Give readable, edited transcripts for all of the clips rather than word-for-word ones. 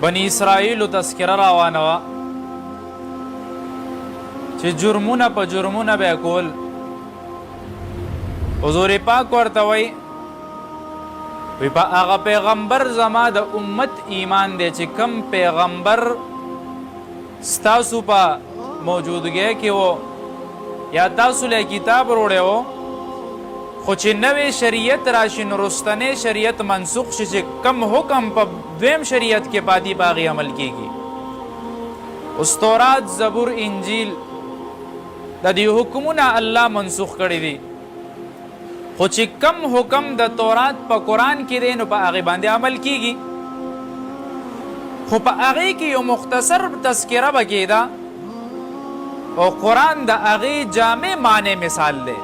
بنی اسرائیلو تذکره روانه وه چې جرمونه په جرمونه به یې کول. حضور پاک ورته وایي وی په هغه پیغمبر زما د امت ایمان دی چې کم پیغمبر ستاسو په موجودګۍ کې و یا تاسو له کتاب وروړی و خو چې نوې شریعت راشي نو رستنی شریعت منسوخ شي چې کم حکم په دویم شریعت کې پاتې په هغې عمل کیږي. اوس تورات زبور انجیل د دې حکمونه الله منسوخ کړي دي خو چې کم حکم د تورات په قرآن کې دی نو په هغې باندې عمل کیږي. خو په هغې کې یو مختصر تذکره به کېده او قرآن د هغې جامع معنی مثال دی.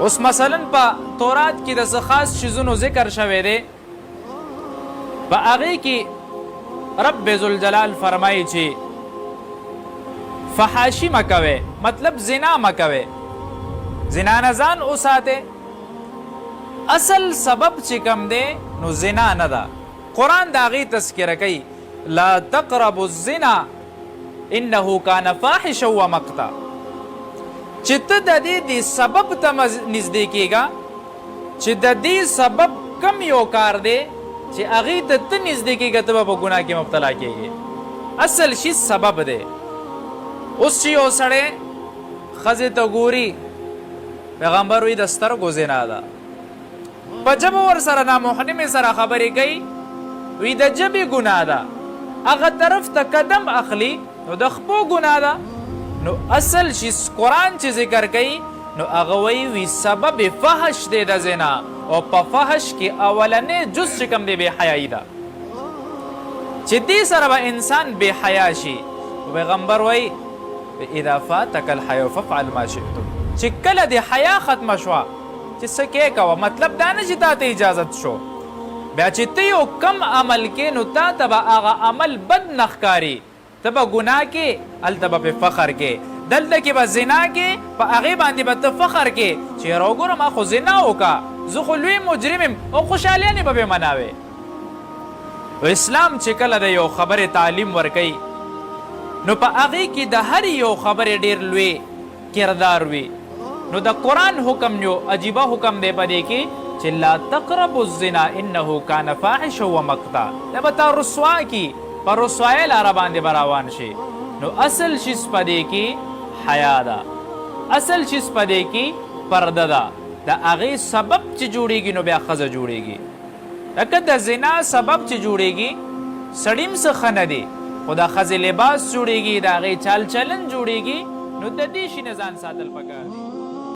اوس مثلا په تورات کې د څه خاص شیزونو ذکر شوی دی په هغې کې رب ذوالجلال فرمایي چې فحاشي مه کوئ مطلب زنا مه کوئ زنا نه ځان وساتئ. اصل سبب چې کوم دی نو زنا نه ده. قرآن د هغې تذکره کوي لا تقربوا الزنا انه کان فاحشا و مقتا چې ته د دې سبب ته نږدې کېږه چې د دې سبب کم یو کار دی چې هغې ته ته نږدې کېږه ته به په ګناه کې مبتلا کېږي. اصل شي سبب دی. اوس چې یو سړی ښځې ته ګوري پیغمبر وی د سترګو زنا ده په ژبه ورسره نامحرمې سره خبرې کوي وی د ژبې ګناه ده هغه طرف ته قدم اخلي نو د خپو ګناه ده. نو اصل شي قرآن چې ذکر کوي نو هغه وی سبب فحش دی د زنا او په فحش کې اولنې جز چې کوم دی بې حیایي ده چې دې سره به انسان بې حیا شي. پیغمبر وی اذا فاتک الحیا ففعل ما شئتم چې کله د حیا ختمه شوه چې څه کې کوه مطلب دا نه چې تا ته اجازت شو بیا چې ته یو کم عمل کې نو تا ته به هغه عمل بد نه ښکاري ته به ګناه کې هلته به پې فخر کې دلته کې به زنا کې په هغې باندې به ته فخر کې چې یاره وګوره ما خو زنا وکړه زه خو لوی مجرم یم او خوشحالیانې به پې مناوې. اسلام چې کله د یو خبرې تعلیم ورکوي نو په هغې کې د هر یو خبرې ډېر لوی کردار وي. نو د قرآن حکم یو عجیبه حکم دی په دې کې چې لا تقربوا الزنا انه کان فاحشا و مقتا دا به تا رسوا کی په رسوایۍ لاره باندې به روان شي. نو اصل شیز په دې کې حیا ده اصل شیز په دې کې پرده ده د هغې سبب چې جوړېږي نو بیا ښځه جوړېږي. لکه د زنا سبب چې جوړېږي سړي م څه ښه نه دی خو د ښځې لباس جوړېږي د هغې چال چلن جوړېږي نو د دې شي نه ځان ساتل پکار دي.